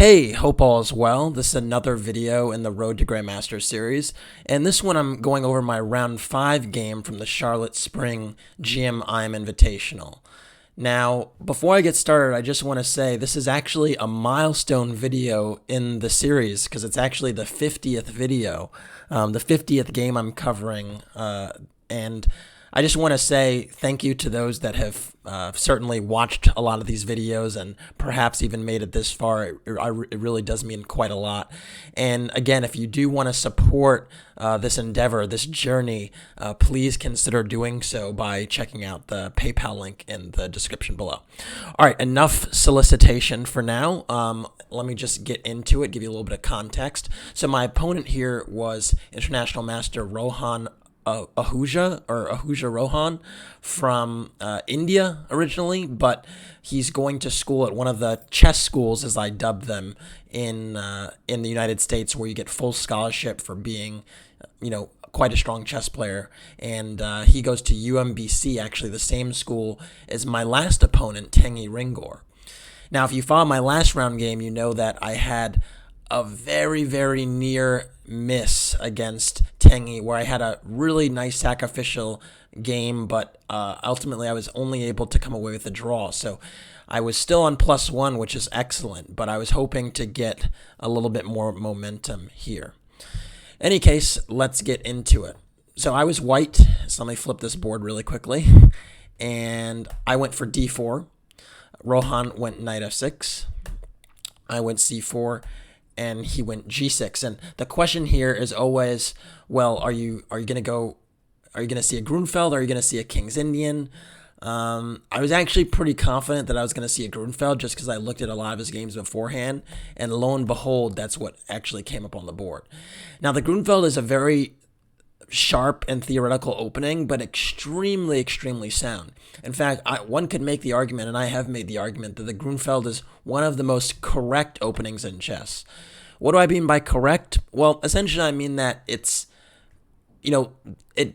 Hey, hope all is well. This is another video in the Road to Grandmaster series, and this one I'm going over my round 5 game from the Charlotte Spring GM Invitational. Now, before I get started, I just want to say this is actually a milestone video in the series because it's actually the 50th video, the 50th game I'm covering, and I just want to say thank you to those that have certainly watched a lot of these videos and perhaps even made it this far. It really does mean quite a lot. And again, if you do want to support this endeavor, this journey, please consider doing so by checking out the PayPal link in the description below. All right, enough solicitation for now. Let me just get into it, give you a little bit of context. So my opponent here was International Master Rohan Ahuja Rohan from India originally, but he's going to school at one of the chess schools, as I dub them, in the United States, where you get full scholarship for being, quite a strong chess player. And he goes to UMBC, actually the same school as my last opponent, Tengi Ringor. Now, if you follow my last round game, you know that I had a very, very near miss against Tengi, where I had a really nice sacrificial game, but ultimately I was only able to come away with a draw. So I was still on +1, which is excellent, but I was hoping to get a little bit more momentum here. Any case, let's get into it. So I was white, so let me flip this board really quickly, and I went for d4. Rohan went knight f6. I went c4. And he went g6. And the question here is always, well, are you going to see a Grunfeld? Or are you going to see a King's Indian? I was actually pretty confident that I was going to see a Grunfeld just because I looked at a lot of his games beforehand. And lo and behold, that's what actually came up on the board. Now, the Grunfeld is a very sharp and theoretical opening, but extremely, extremely sound. In fact, one could make the argument, and I have made the argument, that the Grunfeld is one of the most correct openings in chess. What do I mean by correct? Well, essentially I mean that it's,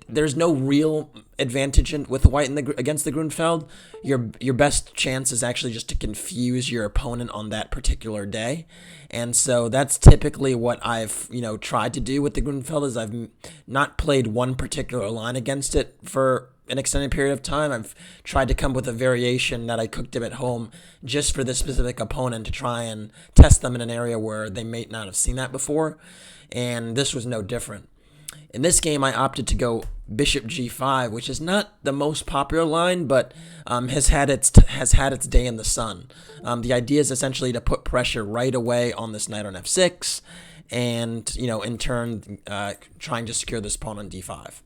there's no real advantage with white against the Grunfeld. Your best chance is actually just to confuse your opponent on that particular day. And so that's typically what I've, tried to do with the Grunfeld, is I've not played one particular line against it for an extended period of time. I've tried to come up with a variation that I cooked up at home just for this specific opponent to try and test them in an area where they may not have seen that before. And this was no different. In this game, I opted to go bishop g5, which is not the most popular line, but has had its day in the sun. The idea is essentially to put pressure right away on this knight on f6, and in turn trying to secure this pawn on d5.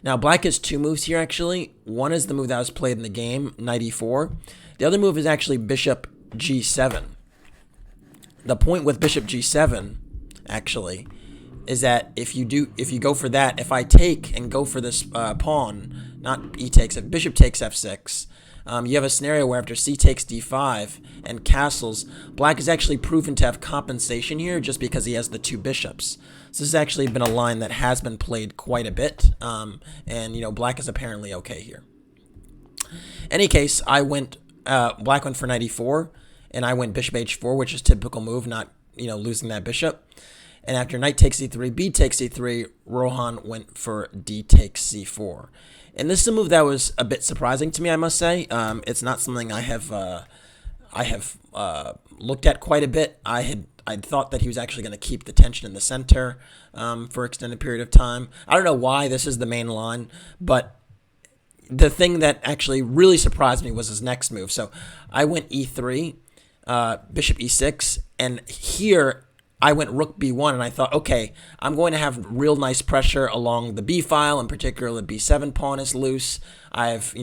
Now, black has two moves here, actually. One is the move that was played in the game, knight e4. The other move is actually bishop g7. The point with bishop g7, actually, is that if you go for that, if I take and go for this pawn, not e takes, if bishop takes f6, you have a scenario where after c takes d5 and castles, black is actually proven to have compensation here just because he has the two bishops. So this has actually been a line that has been played quite a bit, and black is apparently okay here. Any case, black went for knight e4, and I went bishop h4, which is typical move, not losing that bishop. And after knight takes c3, b takes c3, Rohan went for d takes c4. And this is a move that was a bit surprising to me, I must say. It's not something I have looked at quite a bit. I'd thought that he was actually going to keep the tension in the center for an extended period of time. I don't know why this is the main line, but the thing that actually really surprised me was his next move. So I went e3, bishop e6, and here I went rook b1, and I thought, okay, I'm going to have real nice pressure along the b file, in particular the b7 pawn is loose. I have,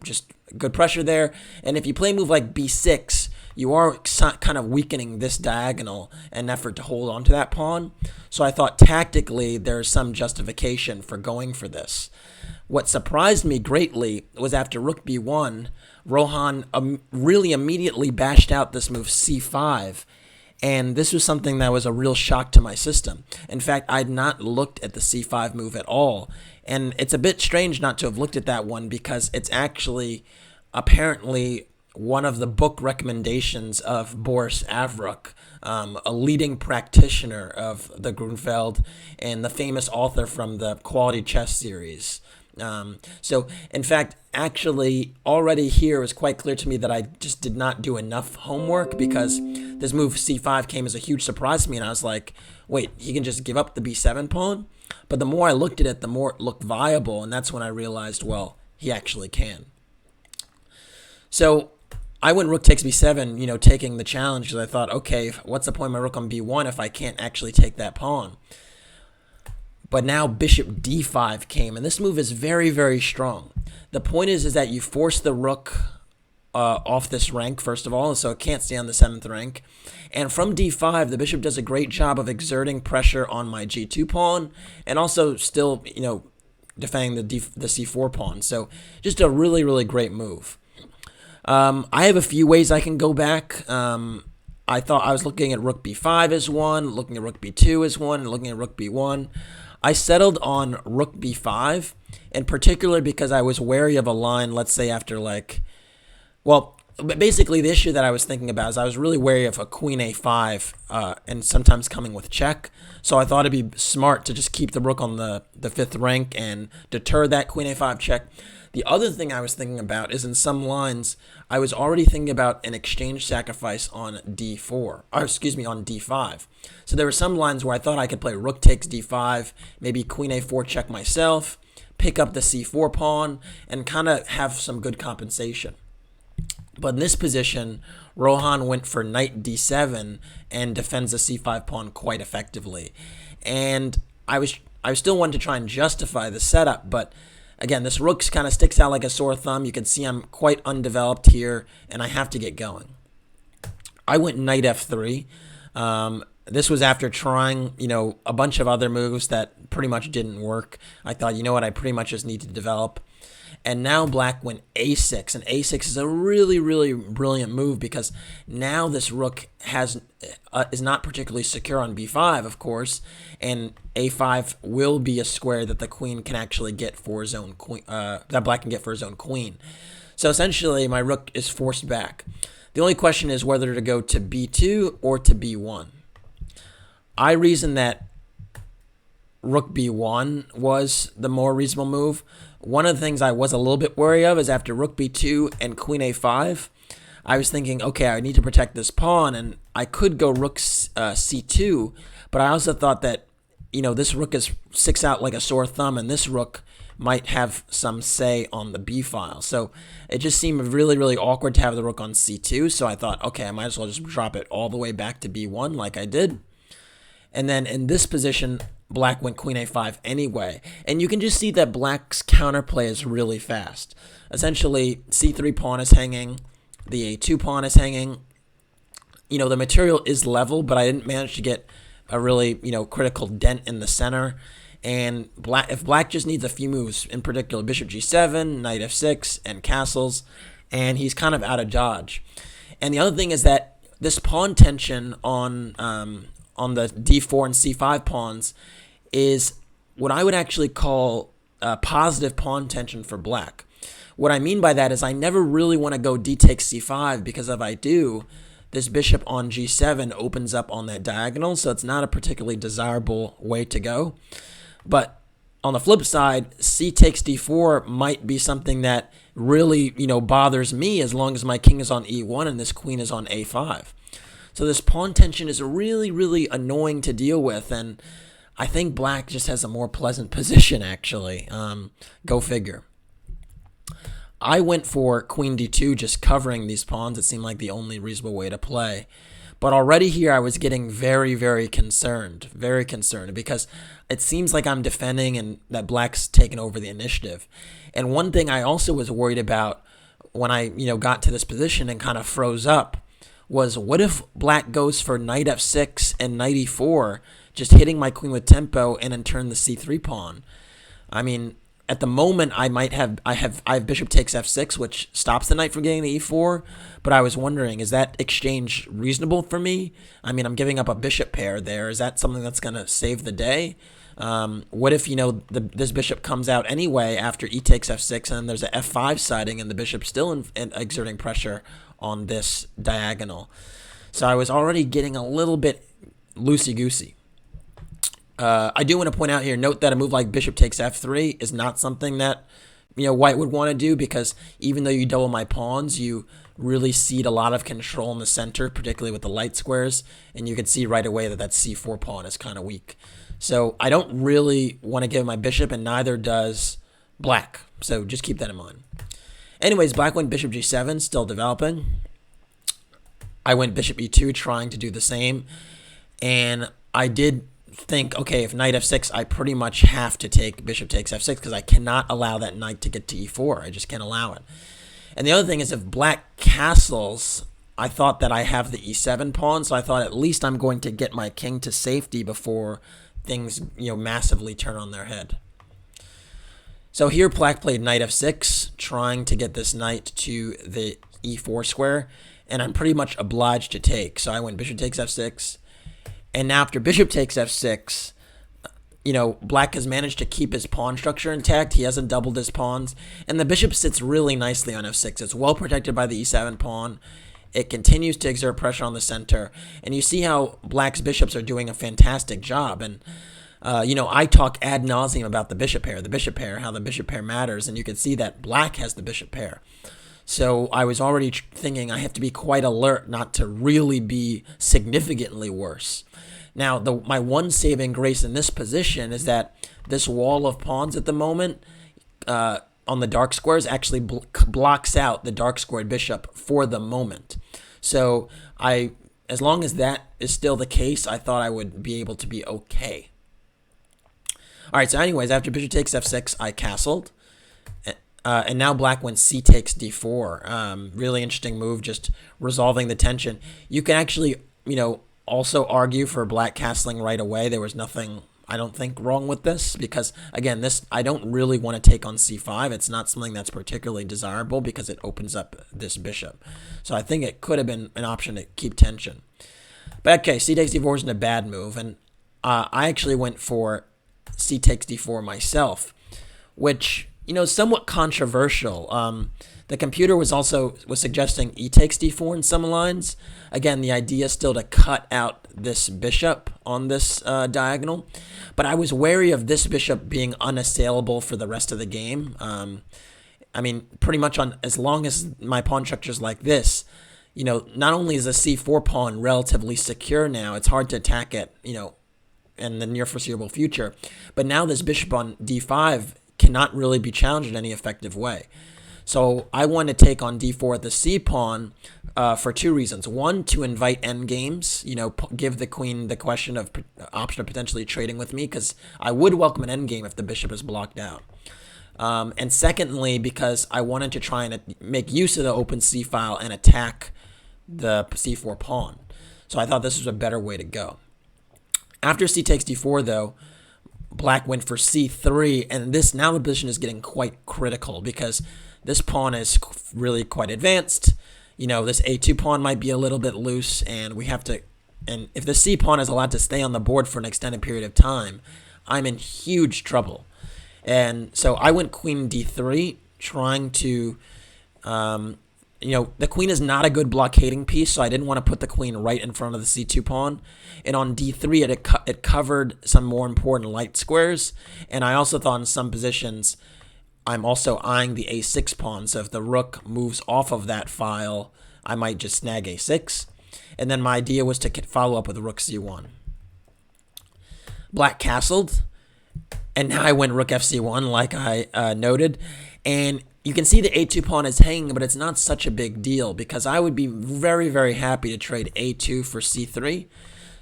just good pressure there. And if you play a move like b6, you are kind of weakening this diagonal in an effort to hold on to that pawn. So I thought tactically there's some justification for going for this. What surprised me greatly was after rook b1, Rohan really immediately bashed out this move c5. And this was something that was a real shock to my system. In fact, I'd not looked at the c5 move at all. And it's a bit strange not to have looked at that one because it's actually apparently one of the book recommendations of Boris Avruk, a leading practitioner of the Grunfeld and the famous author from the Quality Chess series. So, in fact, actually, already here it was quite clear to me that I just did not do enough homework, because this move c5 came as a huge surprise to me, and I was like, wait, he can just give up the b7 pawn? But the more I looked at it, the more it looked viable, and that's when I realized, well, he actually can. So I went rook takes b7, taking the challenge, because I thought, okay, what's the point of my rook on b1 if I can't actually take that pawn? But now bishop d5 came, and this move is very, very strong. The point is that you force the rook off this rank, first of all, so it can't stay on the 7th rank. And from d5, the bishop does a great job of exerting pressure on my g2 pawn, and also still, defending the c4 pawn. So just a really, really great move. I have a few ways I can go back. I thought I was looking at rook b5 as one, looking at rook b2 as one, and looking at rook b1. I settled on rook b5, in particular because I was wary of a line, let's say after basically the issue that I was thinking about is I was really wary of a queen a5 and sometimes coming with check. So I thought it'd be smart to just keep the rook on the 5th rank and deter that queen a5 check. The other thing I was thinking about is in some lines, I was already thinking about an exchange sacrifice on on d5. So there were some lines where I thought I could play rook takes d5, maybe queen a4 check myself, pick up the c4 pawn, and kind of have some good compensation. But in this position, Rohan went for knight d7 and defends the c5 pawn quite effectively. And I still wanted to try and justify the setup, but again, this rook kind of sticks out like a sore thumb. You can see I'm quite undeveloped here, and I have to get going. I went knight f3. This was after trying, a bunch of other moves that pretty much didn't work. I thought, I pretty much just need to develop. And now black went a6, and a6 is a really, really brilliant move because now this rook is not particularly secure on b5, of course, and a5 will be a square that the queen can actually get for his own queen. That black can get for his own queen. So essentially, my rook is forced back. The only question is whether to go to b2 or to b1. I reasoned that rook b1 was the more reasonable move. One of the things I was a little bit wary of is after rook b2 and queen a5, I was thinking, okay, I need to protect this pawn, and I could go rook c2, but I also thought that, this rook sticks out like a sore thumb, and this rook might have some say on the b file. So it just seemed really, really awkward to have the rook on c2, so I thought, okay, I might as well just drop it all the way back to b1 like I did. And then in this position, black went queen a5 anyway. And you can just see that black's counterplay is really fast. Essentially, c3 pawn is hanging, the a2 pawn is hanging. The material is level, but I didn't manage to get a really, critical dent in the center. And if black just needs a few moves, in particular bishop g7, knight f6, and castles, and he's kind of out of dodge. And the other thing is that this pawn tension on the d4 and c5 pawns is what I would actually call positive pawn tension for black. What I mean by that is I never really want to go d takes c5 because if I do, this bishop on g7 opens up on that diagonal, so it's not a particularly desirable way to go. But on the flip side, c takes d4 might be something that really, bothers me as long as my king is on e1 and this queen is on a5. So this pawn tension is really, really annoying to deal with, and I think black just has a more pleasant position, actually. Go figure. I went for queen d2, just covering these pawns. It seemed like the only reasonable way to play. But already here I was getting very, very concerned, because it seems like I'm defending and that black's taken over the initiative. And one thing I also was worried about when I got to this position and kind of froze up was, what if black goes for knight f6 and knight e4, just hitting my queen with tempo and in turn the c3 pawn? I mean, at the moment, I have bishop takes f6, which stops the knight from getting the e4. But I was wondering, is that exchange reasonable for me? I mean, I'm giving up a bishop pair there. Is that something that's going to save the day? What if, this bishop comes out anyway after e takes f6, and there's a f5 siding, and the bishop's still exerting pressure on this diagonal? So I was already getting a little bit loosey-goosey. I do want to point out here, note that a move like bishop takes f3 is not something that white would want to do, because even though you double my pawns, you really cede a lot of control in the center, particularly with the light squares, and you can see right away that that c4 pawn is kind of weak. So I don't really want to give my bishop, and neither does black. So just keep that in mind. Anyways, black went bishop g7, still developing. I went bishop e2, trying to do the same, and I did think, okay, if knight f6, I pretty much have to take bishop takes f6, because I cannot allow that knight to get to e4. I just can't allow it. And the other thing is, if black castles, I thought that I have the e7 pawn, so I thought at least I'm going to get my king to safety before things massively turn on their head. So here black played knight f6, trying to get this knight to the e4 square, and I'm pretty much obliged to take. So I went bishop takes f6. And now after bishop takes f6, black has managed to keep his pawn structure intact. He hasn't doubled his pawns. And the bishop sits really nicely on f6. It's well protected by the e7 pawn. It continues to exert pressure on the center. And you see how black's bishops are doing a fantastic job. And, I talk ad nauseum about the bishop pair, how the bishop pair matters. And you can see that black has the bishop pair. So I was already thinking I have to be quite alert not to really be significantly worse. Now, my one saving grace in this position is that this wall of pawns at the moment on the dark squares actually blocks out the dark squared bishop for the moment. So as long as that is still the case, I thought I would be able to be okay. All right, so anyways, after bishop takes f6, I castled. And now black went c takes d4. Really interesting move, just resolving the tension. You can actually, also argue for black castling right away. There was nothing, I don't think, wrong with this, because, again, I don't really want to take on c5. It's not something that's particularly desirable because it opens up this bishop. So I think it could have been an option to keep tension. But, okay, c takes d4 isn't a bad move, and I actually went for c takes d4 myself, which somewhat controversial. The computer was suggesting e takes d4 in some lines. Again, the idea is still to cut out this bishop on this diagonal. But I was wary of this bishop being unassailable for the rest of the game. I mean, pretty much as long as my pawn structure is like this, not only is the c4 pawn relatively secure now, it's hard to attack it, in the near foreseeable future. But now this bishop on d5 cannot really be challenged in any effective way. So I want to take on d4 at the c pawn for two reasons. One, to invite endgames, give the queen the option of potentially trading with me, because I would welcome an endgame if the bishop is blocked out. And secondly, because I wanted to try and make use of the open c file and attack the c4 pawn. So I thought this was a better way to go. After c takes d4, though, black went for c3, and now the position is getting quite critical, because this pawn is really quite advanced. This a2 pawn might be a little bit loose, and if the c pawn is allowed to stay on the board for an extended period of time, I'm in huge trouble. And so I went queen d3, trying to, the queen is not a good blockading piece, so I didn't want to put the queen right in front of the c2 pawn. And on d3, it covered some more important light squares. And I also thought in some positions, I'm also eyeing the a6 pawn. So if the rook moves off of that file, I might just snag a6. And then my idea was to follow up with rook c1. Black castled. And now I went rook fc1, like I noted. And you can see the a2 pawn is hanging, but it's not such a big deal, because I would be very, very happy to trade a2 for c3.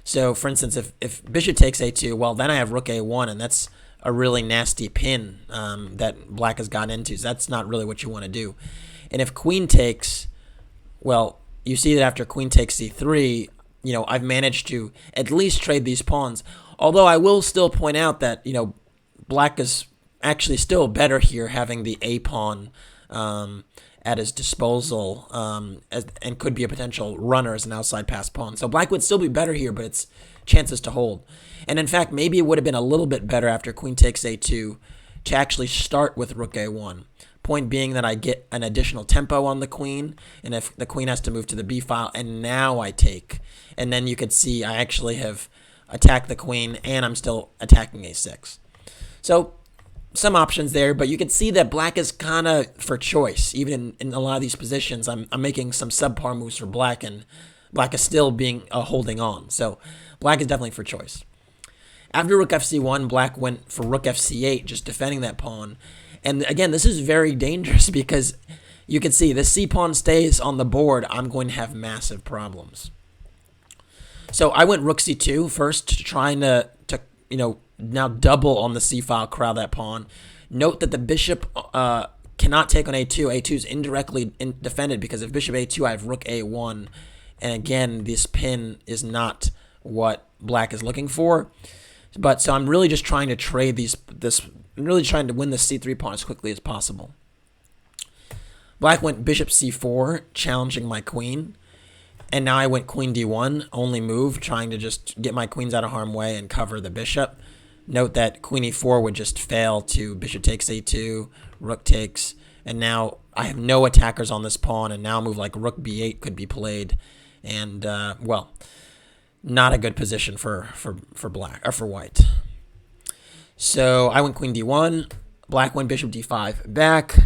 So, for instance, if bishop takes a2, well, then I have rook a1, and that's a really nasty pin that black has gotten into. So that's not really what you want to do. And if queen takes, well, you see that after queen takes c3, I've managed to at least trade these pawns. Although I will still point out that, black is actually still better here having the A pawn at his disposal and could be a potential runner as an outside pass pawn. So black would still be better here, but it's chances to hold. And in fact, maybe it would have been a little bit better after queen takes a2 to actually start with rook a1. Point being that I get an additional tempo on the queen, and if the queen has to move to the b file, and now I take. And then you could see I actually have attacked the queen, and I'm still attacking a6. So some options there, but you can see that black is kind of for choice. Even in a lot of these positions, I'm making some subpar moves for black, and black is still being holding on. So black is definitely for choice. After rook fc1, black went for rook fc8, just defending that pawn. And again, this is very dangerous because you can see this c-pawn stays on the board, I'm going to have massive problems. So I went rook c2 first, trying to now double on the c-file, corral that pawn. Note that the bishop cannot take on a2. a2 is indirectly defended because if bishop a2, I have rook a1. And again, this pin is not what black is looking for. But so I'm really just trying to trade I'm really trying to win the c3 pawn as quickly as possible. Black went bishop c4, challenging my queen. And now I went queen d1, only move, trying to just get my queens out of harm's way and cover the bishop. Note that queen e4 would just fail to bishop takes a2, rook takes, and now I have no attackers on this pawn, and now a move like rook b8 could be played. And, well, not a good position for black, or for white. So I went queen d1, black went bishop d5 back,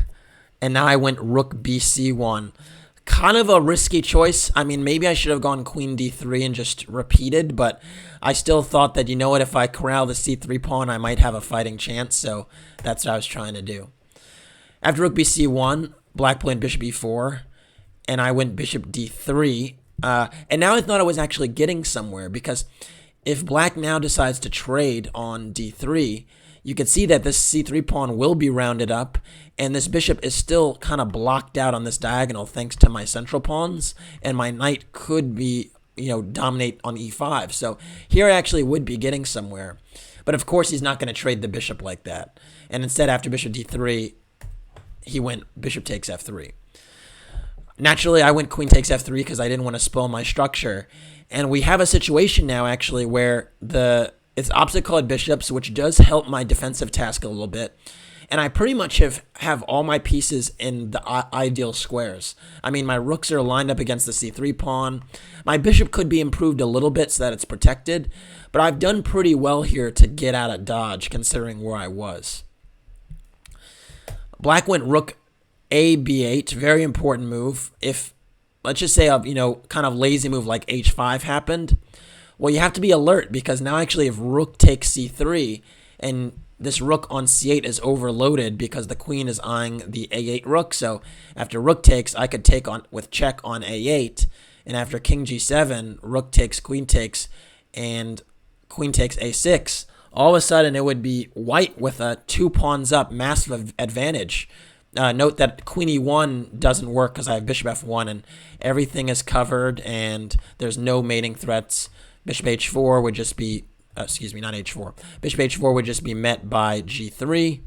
and now I went rook bc1. Kind of a risky choice. I mean, maybe I should have gone queen d3 and just repeated, but I still thought that, you know what, if I corral the c3 pawn, I might have a fighting chance, so that's what I was trying to do. After rook bc1, black played bishop e4, and I went bishop d3, and now I thought I was actually getting somewhere, because if black now decides to trade on d3, you can see that this c3 pawn will be rounded up, and this bishop is still kind of blocked out on this diagonal thanks to my central pawns, and my knight could be, dominate on e5. So here I actually would be getting somewhere. But of course he's not going to trade the bishop like that. And instead, after bishop d3, he went bishop takes f3. Naturally, I went queen takes f3 because I didn't want to spoil my structure. And we have a situation now, actually, where it's opposite colored bishops, which does help my defensive task a little bit. And I pretty much have all my pieces in the ideal squares. I mean, my rooks are lined up against the c3 pawn. My bishop could be improved a little bit so that it's protected. But I've done pretty well here to get out of dodge, considering where I was. Black went rook a b8, very important move. If, let's just say, kind of lazy move like h5 happened, well, you have to be alert, because now actually if rook takes c3, and this rook on c8 is overloaded because the queen is eyeing the a8 rook, so after rook takes, I could take on with check on a8, and after king g7, rook takes, and queen takes a6, all of a sudden it would be white with a 2 pawns up, massive advantage. Note that queen e1 doesn't work because I have bishop f1 and everything is covered and there's no mating threats. Bishop h4 would just be, not h4. Bishop h4 would just be met by g3.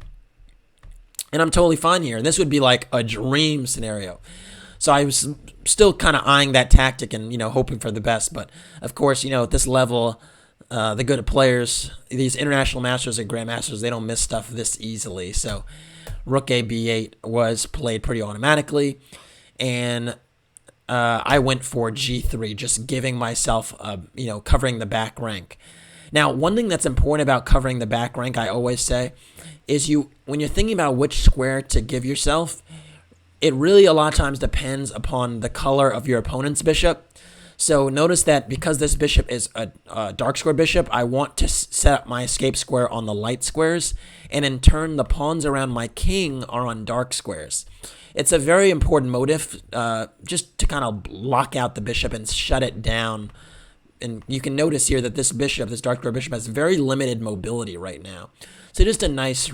And I'm totally fine here. And this would be like a dream scenario. So I was still kind of eyeing that tactic and, hoping for the best. But, of course, at this level, the good players, these international masters and grandmasters, they don't miss stuff this easily. So rook a b8 was played pretty automatically, and I went for g3, just giving myself, covering the back rank. Now, one thing that's important about covering the back rank, I always say, is when you're thinking about which square to give yourself, it really a lot of times depends upon the color of your opponent's bishop. So notice that because this bishop is a dark square bishop, I want to set up my escape square on the light squares, and in turn the pawns around my king are on dark squares. It's a very important motive just to kind of lock out the bishop and shut it down. And you can notice here that this bishop, this dark square bishop, has very limited mobility right now. So just a nice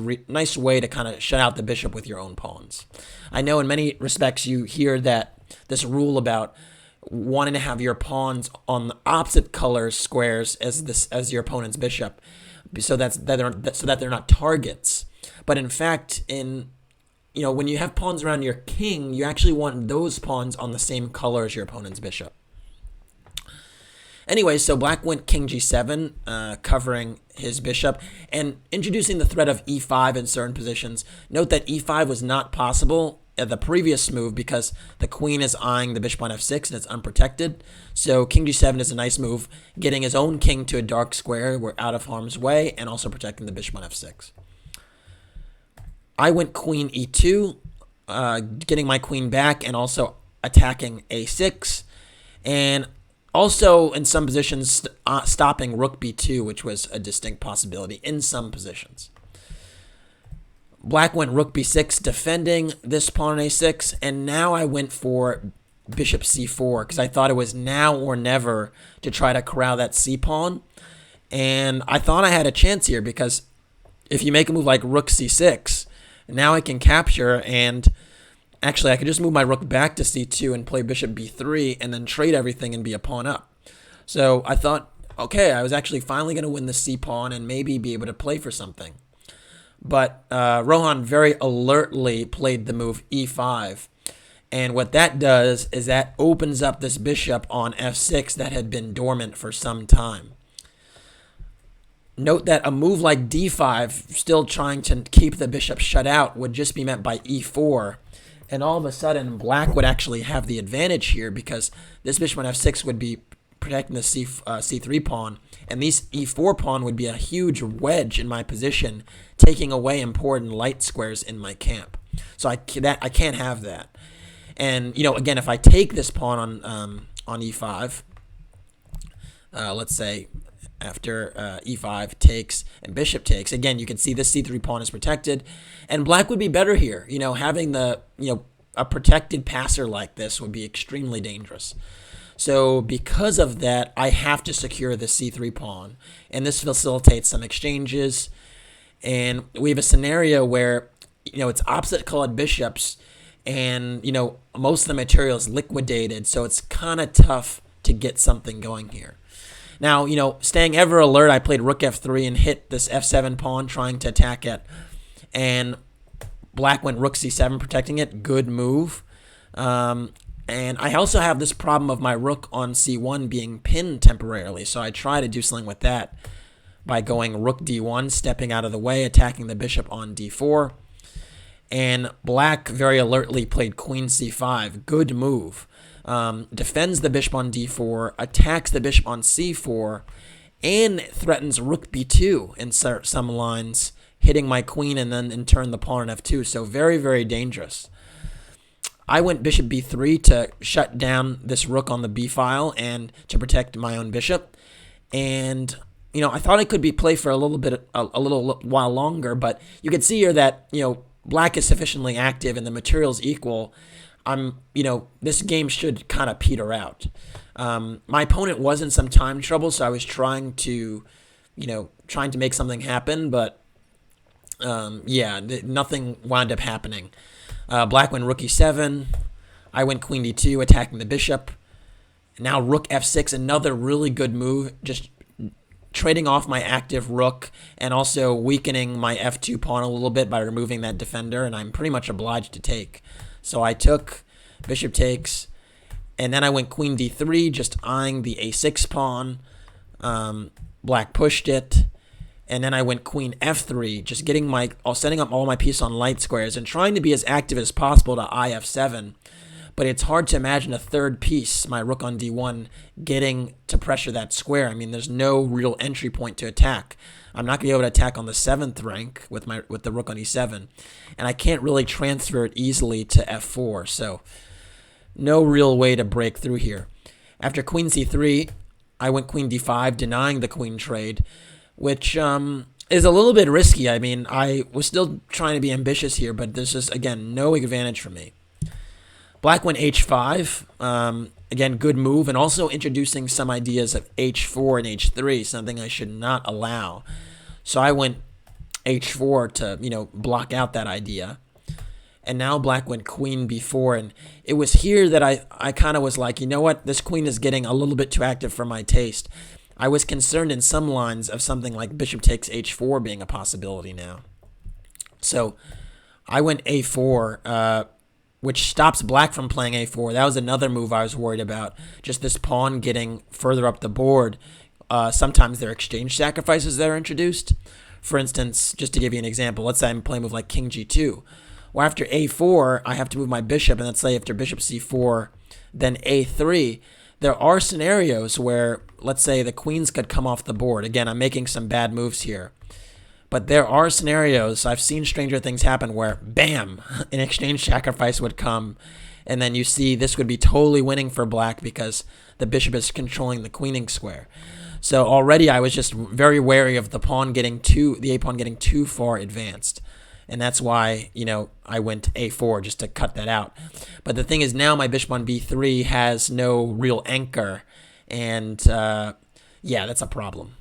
way to kind of shut out the bishop with your own pawns. I know in many respects you hear that this rule about wanting to have your pawns on the opposite color squares as your opponent's bishop, so that they're not targets. But in fact, when you have pawns around your king, you actually want those pawns on the same color as your opponent's bishop. Anyway, so black went king g7, covering his bishop, and introducing the threat of e5 in certain positions. Note that e5 was not possible at the previous move because the queen is eyeing the bishop on f6 and it's unprotected. So king g7 is a nice move, getting his own king to a dark square. We're out of harm's way, and also protecting the bishop on f6. I went queen e2, getting my queen back and also attacking a6, and also in some positions stopping rook b2, which was a distinct possibility in some positions. Black went rook b6, defending this pawn on a6, and now I went for bishop c4 because I thought it was now or never to try to corral that c pawn, and I thought I had a chance here because if you make a move like rook c6, now I can capture, and actually I could just move my rook back to c2 and play bishop b3 and then trade everything and be a pawn up. So I thought, okay, I was actually finally going to win the c pawn and maybe be able to play for something. But Rohan very alertly played the move e5. And what that does is that opens up this bishop on f6 that had been dormant for some time. Note that a move like d5, still trying to keep the bishop shut out, would just be met by e4. And all of a sudden, black would actually have the advantage here because this bishop on f6 would be protecting the c3 pawn. And this e4 pawn would be a huge wedge in my position, taking away important light squares in my camp. So I can't have that. And, again, if I take this pawn on e5, let's say after e5 takes and bishop takes, again, you can see this c3 pawn is protected, and black would be better here. Having a protected passer like this would be extremely dangerous. So because of that, I have to secure the c3 pawn, and this facilitates some exchanges. And we have a scenario where, it's opposite colored bishops, and, most of the material is liquidated, so it's kind of tough to get something going here. Now, staying ever alert, I played rook f3 and hit this f7 pawn, trying to attack it. And black went rook c7, protecting it. Good move. And I also have this problem of my rook on c1 being pinned temporarily. So I try to do something with that by going rook d1, stepping out of the way, attacking the bishop on d4. And black very alertly played queen c5. Good move. Defends the bishop on d4, attacks the bishop on c4, and threatens rook b2 in some lines, hitting my queen and then in turn the pawn on f2. So very, very dangerous. I went bishop b3 to shut down this rook on the b file and to protect my own bishop. And I thought it could be played for a little while longer, but you can see here that black is sufficiently active and the material's equal. This game should kind of peter out. My opponent was in some time trouble, so I was trying to make something happen, but nothing wound up happening. Black went rook e7. I went queen d2, attacking the bishop. Now rook f6, another really good move, just trading off my active rook and also weakening my f2 pawn a little bit by removing that defender, and I'm pretty much obliged to take. So I took bishop takes, and then I went queen d3, just eyeing the a6 pawn. Black pushed it, and then I went queen f3, just setting up all my pieces on light squares and trying to be as active as possible to eye f7. But it's hard to imagine a third piece, my rook on d1, getting to pressure that square. I mean, there's no real entry point to attack. I'm not going to be able to attack on the 7th rank with the rook on e7, and I can't really transfer it easily to f4, so no real way to break through here. After queen c3, I went queen d5, denying the queen trade, which is a little bit risky. I mean, I was still trying to be ambitious here, but this is, again, no advantage for me. Black went h5, again, good move, and also introducing some ideas of h4 and h3, something I should not allow. So I went h4 to, block out that idea. And now black went queen b4, and it was here that I kind of was like, you know what, this queen is getting a little bit too active for my taste. I was concerned in some lines of something like bishop takes h4 being a possibility now. So I went a4, which stops black from playing a4. That was another move I was worried about. Just this pawn getting further up the board. Sometimes there are exchange sacrifices that are introduced. For instance, just to give you an example, let's say I'm playing a move like king g2. Well, after a4, I have to move my bishop, and let's say after bishop c4, then a3. There are scenarios where, let's say, the queens could come off the board. Again, I'm making some bad moves here. But there are scenarios, I've seen stranger things happen where, bam, an exchange sacrifice would come, and then you see this would be totally winning for black because the bishop is controlling the queening square. So already I was just very wary of the a-pawn getting too far advanced. And that's why, I went a4 just to cut that out. But the thing is, now my bishop on b3 has no real anchor, and yeah, that's a problem.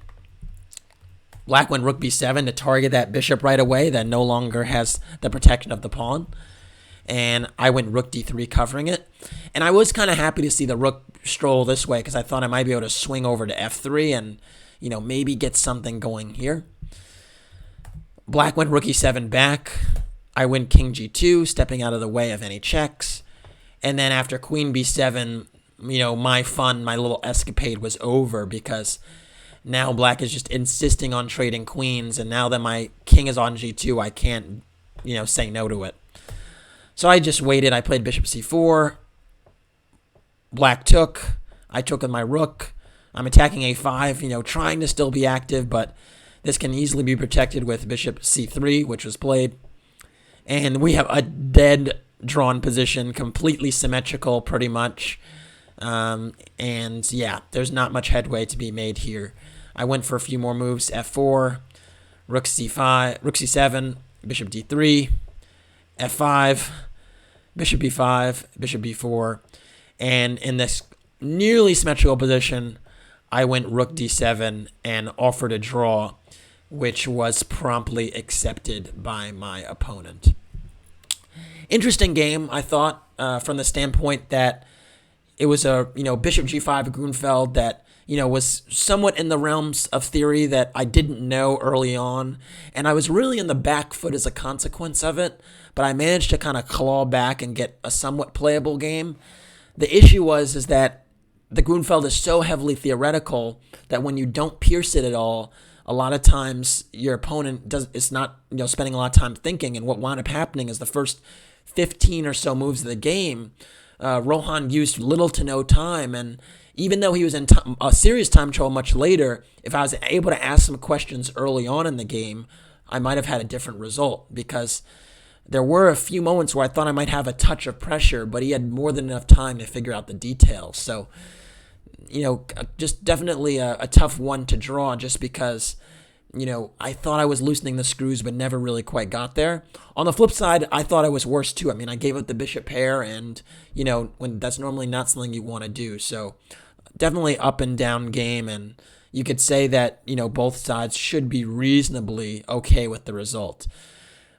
Black went rook b7 to target that bishop right away that no longer has the protection of the pawn. And I went rook d3 covering it. And I was kind of happy to see the rook stroll this way because I thought I might be able to swing over to f3 and, maybe get something going here. Black went rook e7 back. I went king g2, stepping out of the way of any checks. And then after queen b7, my little escapade was over because now black is just insisting on trading queens, and now that my king is on g2, I can't, say no to it. So I just waited. I played bishop c4. Black took. I took with my rook. I'm attacking a5, trying to still be active, but this can easily be protected with bishop c3, which was played. And we have a dead drawn position, completely symmetrical pretty much. And yeah, there's not much headway to be made here. I went for a few more moves. f4, rook c5, rook c7, bishop d3, f5, bishop b5, bishop b4. And in this nearly symmetrical position, I went rook d7 and offered a draw, which was promptly accepted by my opponent. Interesting game, I thought, from the standpoint that it was a, bishop g5 Grunfeld that, was somewhat in the realms of theory that I didn't know early on. And I was really in the back foot as a consequence of it. But I managed to kind of claw back and get a somewhat playable game. The issue is that the Grunfeld is so heavily theoretical that when you don't pierce it at all, a lot of times your opponent is not, spending a lot of time thinking. And what wound up happening is the first 15 or so moves of the game, Rohan used little to no time, and even though he was in a serious time trouble much later, if I was able to ask some questions early on in the game, I might have had a different result, because there were a few moments where I thought I might have a touch of pressure, but he had more than enough time to figure out the details. So, just definitely a tough one to draw, just because I thought I was loosening the screws, but never really quite got there. On the flip side, I thought I was worse too. I mean, I gave up the bishop pair, and, when that's normally not something you want to do. So definitely up and down game, and you could say that, both sides should be reasonably okay with the result.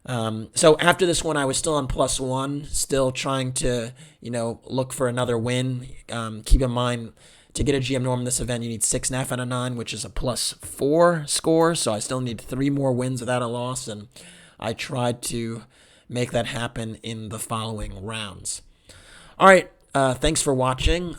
So after this one, I was still on +1, still trying to, look for another win. Keep in mind, to get a GM norm in this event, you need 6.5 out of 9, which is a +4 score. So I still need 3 more wins without a loss, and I tried to make that happen in the following rounds. All right, thanks for watching.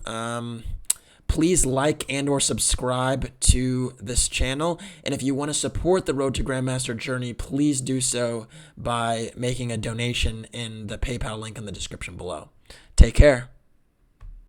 Please like and or subscribe to this channel. And if you want to support the Road to Grandmaster journey, please do so by making a donation in the PayPal link in the description below. Take care.